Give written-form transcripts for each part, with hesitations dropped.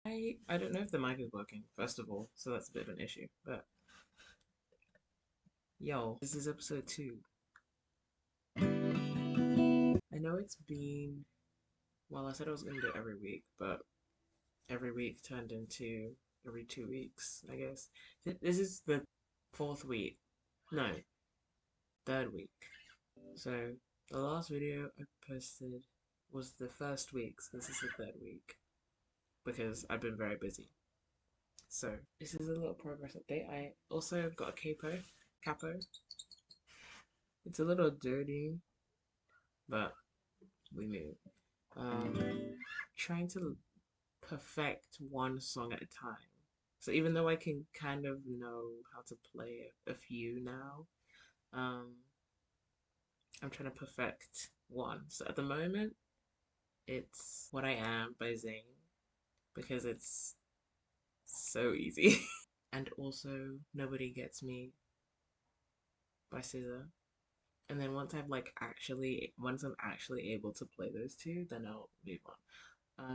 I don't know if the mic is working, first of all, so that's a bit of an issue. But yo, this is episode 2. I know it's been, well, I said I was gonna do it every week, but every week turned into every 2 weeks, I guess. This is the fourth week. No, third week. So the last video I posted was the first week, so this is the third week because I've been very busy. So this is a little progress update. I also got a capo. It's a little dirty, but we move. Um, Trying to perfect one song at a time. So even though I can kind of know how to play a few now, um, I'm trying to perfect one. So at the moment, it's What I Am by Zayn because it's so easy. And also Nobody Gets Me by SZA. And then once I'm actually able to play those two, then I'll move on.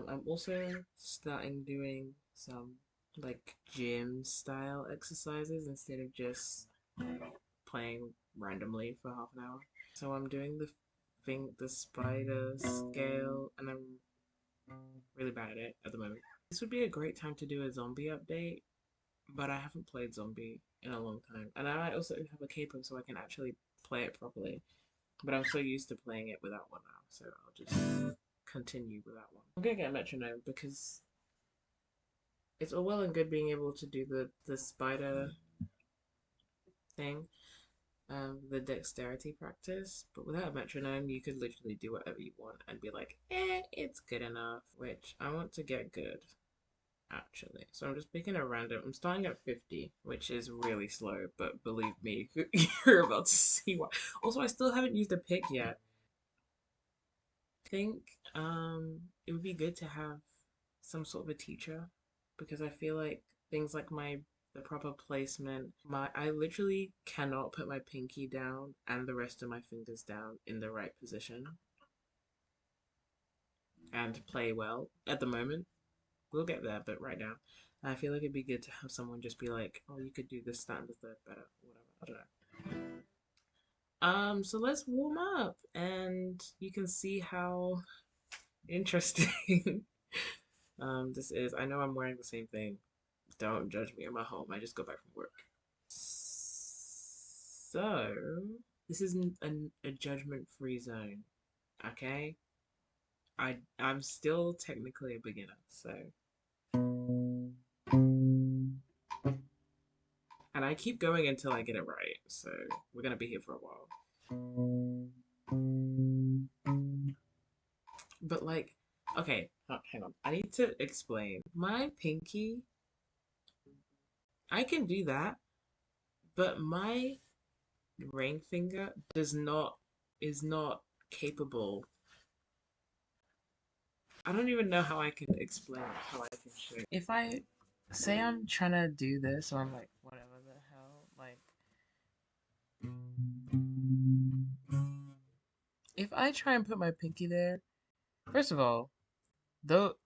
I'm also starting doing some like gym style exercises instead of just playing randomly for half an hour. So I'm doing the spider scale, and I'm really bad at it at the moment. This would be a great time to do a zombie update, but I haven't played zombie in a long time, and I also have a capo so I can actually play it properly. But I'm so used to playing it without one now, so I'll just continue with that one. I'm gonna get a metronome because it's all well and good being able to do the spider thing, the dexterity practice, but without a metronome, you could literally do whatever you want and be like, it's good enough, which I want to get good, actually. So I'm just picking a random, I'm starting at 50, which is really slow, but believe me, you're about to see why. Also, I still haven't used a pick yet. I think it would be good to have some sort of a teacher because I feel like things like the proper placement, I literally cannot put my pinky down and the rest of my fingers down in the right position and play well at the moment. We'll get there, but right now I feel like it'd be good to have someone just be like, oh, you could do this, that, and the third better, whatever. I don't know. So let's warm up and you can see how interesting this is. I know I'm wearing the same thing. Don't judge me. I'm at home. I just got back from work. So, this isn't a judgment-free zone, okay? I'm still technically a beginner, so. And I keep going until I get it right, so we're gonna be here for a while. But like, okay, hang on. I need to explain. My pinky, I can do that, but my ring finger is not capable. I don't even know how I can explain it, how I can show. If I say I'm trying to do this, or I'm like, whatever the hell, like, if I try and put my pinky there, first of all, though,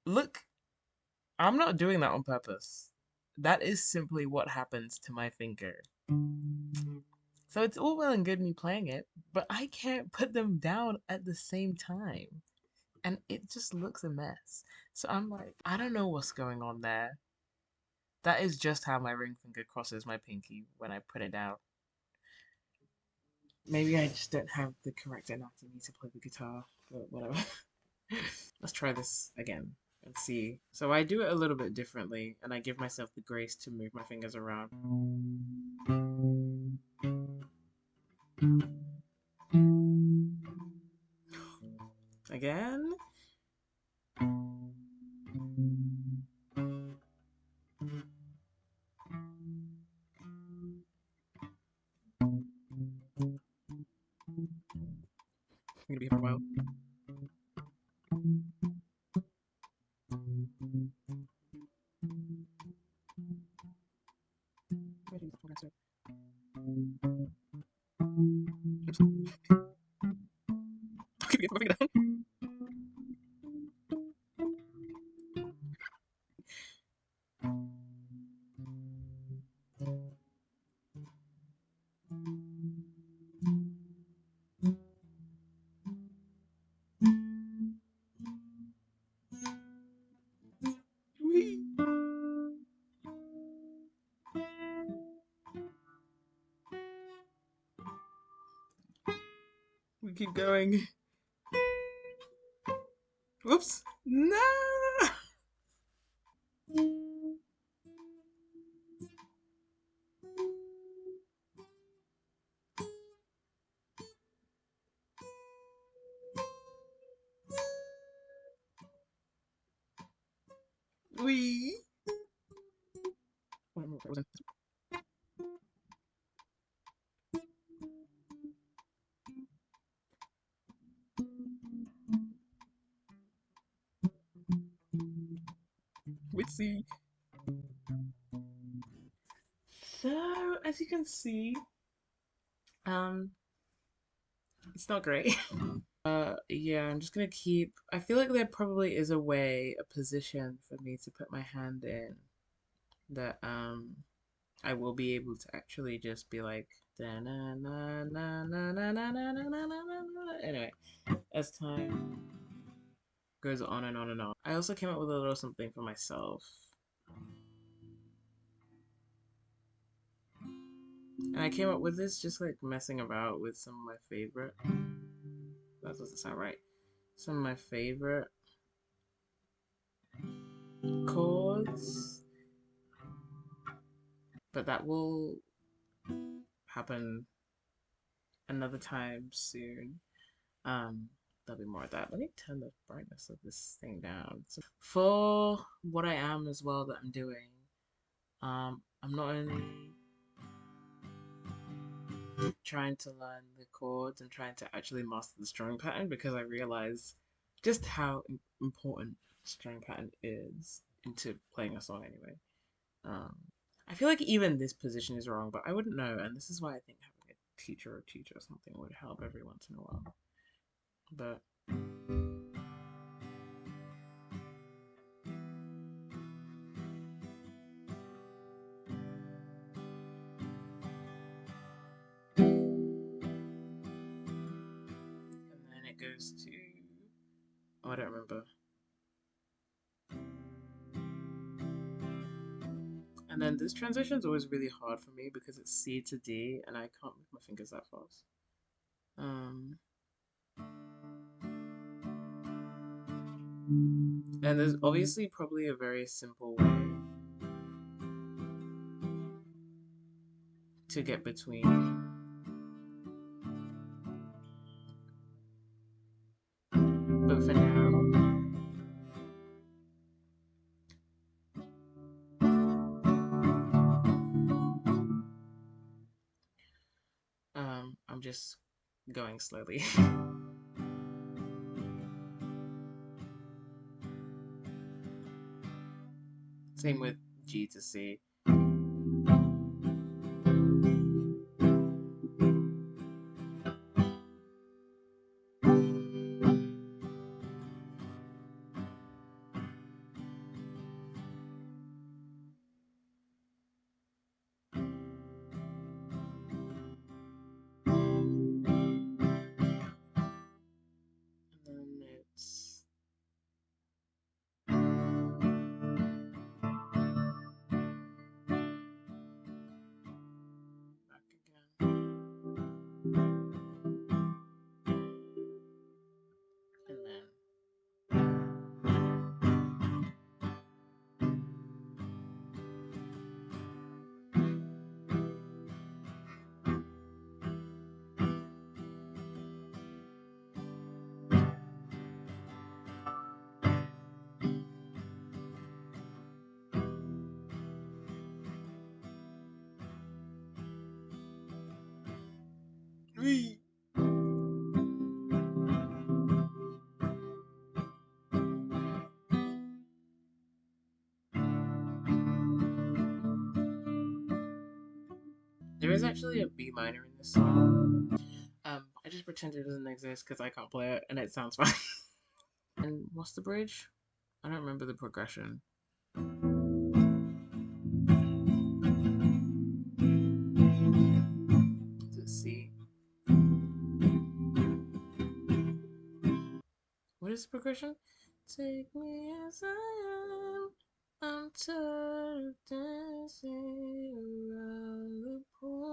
look, I'm not doing that on purpose. That is simply what happens to my finger. So it's all well and good me playing it, but I can't put them down at the same time. And it just looks a mess. So I'm like, I don't know what's going on there. That is just how my ring finger crosses my pinky when I put it down. Maybe I just don't have the correct anatomy to play the guitar, but whatever. Let's try this again and see. So I do it a little bit differently, and I give myself the grace to move my fingers around. Again. I'm gonna be here for a while. Oops. I'm keeping my finger down. We keep going. Whoops. No! We. Witsy. So, as you can see, um, it's not great. Yeah, I'm just gonna keep. I feel like there probably is a way, a position for me to put my hand in that I will be able to actually just be like da na na na na na na na na na na na. Anyway, as time goes on and on and on, I also came up with a little something for myself, and I came up with this just like messing about with some of my favorite. That doesn't sound right. Some of my favorite chords, but that will happen another time soon. There'll be more of that. Let me turn the brightness of this thing down. So for what I am as well that I'm doing, I'm not only trying to learn the chords and trying to actually master the strumming pattern because I realize just how important strumming pattern is into playing a song anyway. Um, I feel like even this position is wrong, but I wouldn't know, and this is why I think having a teacher or something would help every once in a while. But and then it goes to oh, I don't remember. And then this transition is always really hard for me because it's C to D, and I can't move my fingers that fast. Um, and there's obviously probably a very simple way to get between. But for now, I'm just going slowly. Same with G to C. And then it's back again. And then Whee! There is actually a B minor in this song. I just pretend it doesn't exist because I can't play it and it sounds fine. And what's the bridge? I don't remember the progression. Is it C? What is the progression? Take me as I am. I'm tired of dancing around the point.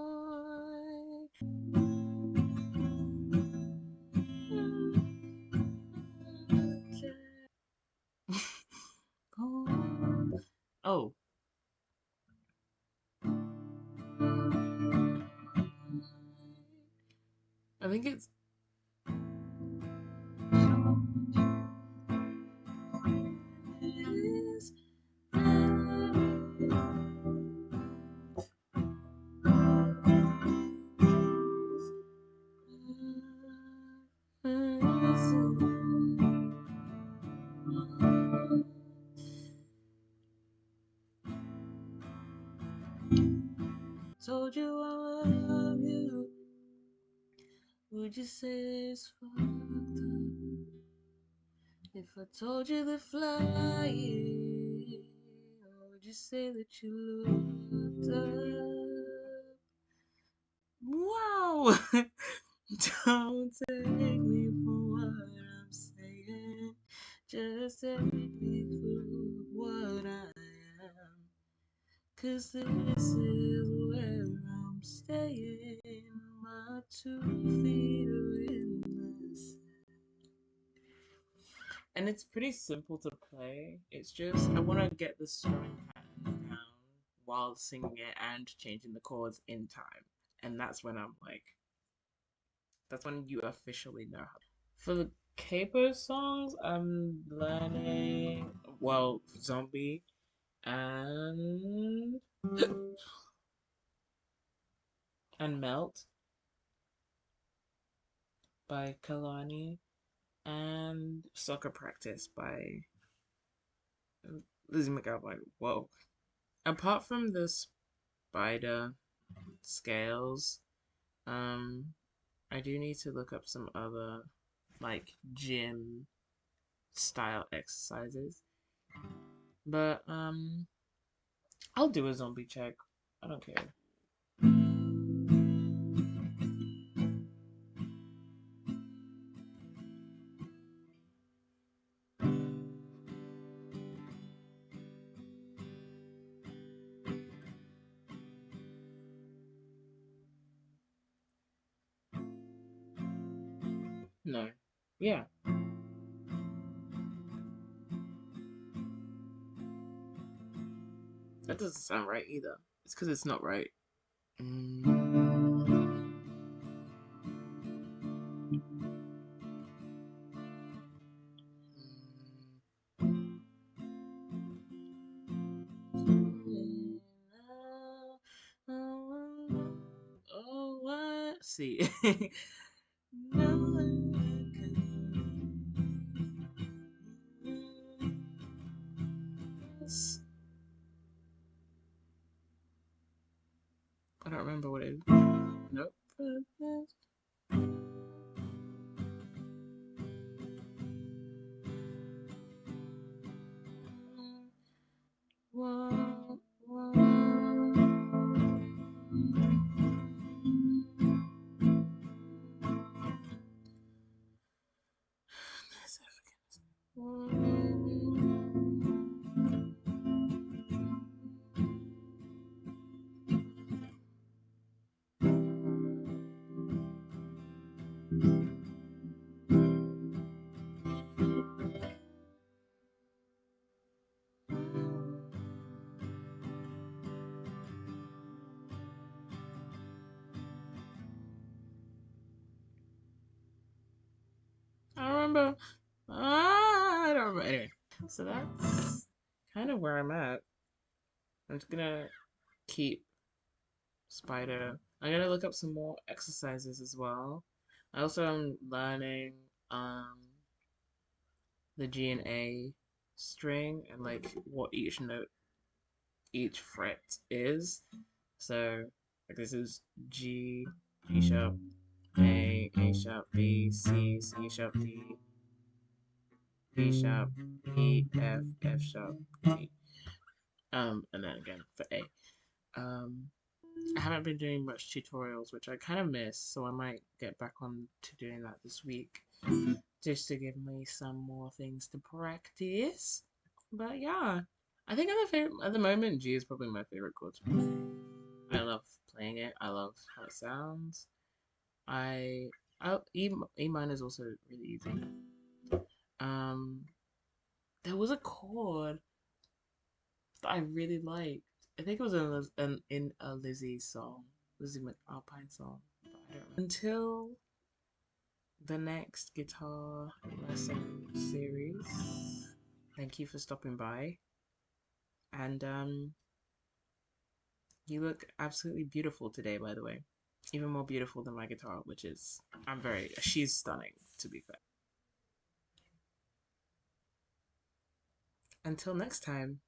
think it's told you I love you. Would you say it's fucked up if I told you to fly it? Or would you say that you looked up? Wow! Don't take me for what I'm saying. Just take me for what I am. 'Cause this is where I'm staying. My 2 feet are in the sand. And it's pretty simple to play. It's just I want to get the strumming pattern down while singing it and changing the chords in time. And that's when I'm like, that's when you officially know how. For the capo songs, I'm learning, well, Zombie and Melt by Kalani and Soccer Practice by Lizzie McAlpine. Whoa. Apart from the spider scales, um, I do need to look up some other like gym style exercises. But I'll do a zombie check. I don't care. No. Yeah, that doesn't sound right either. It's because it's not right. Mm. Oh, what? See. I don't remember what it is. Nope. I don't remember. I don't remember. Anyway, so that's kind of where I'm at. I'm just gonna keep Spider. I'm gonna look up some more exercises as well. I also am learning the G and A string and like what each note, each fret is. So like this is G, G sharp, A sharp, B, C sharp, D sharp, E, F sharp, G. And then again for A. Um, I haven't been doing much tutorials, which I kind of miss, so I might get back on to doing that this week, just to give me some more things to practice. But yeah, I think at the moment, G is probably my favorite chord to play. I love playing it. I love how it sounds. I, E minor is also really easy. Um, there was a chord that I really liked. I think it was in a Lizzie song, Lizzie McAlpine song. But I don't remember. Until the next guitar lesson series. Thank you for stopping by. And you look absolutely beautiful today, by the way. Even more beautiful than my guitar, which is, she's stunning, to be fair. Until next time.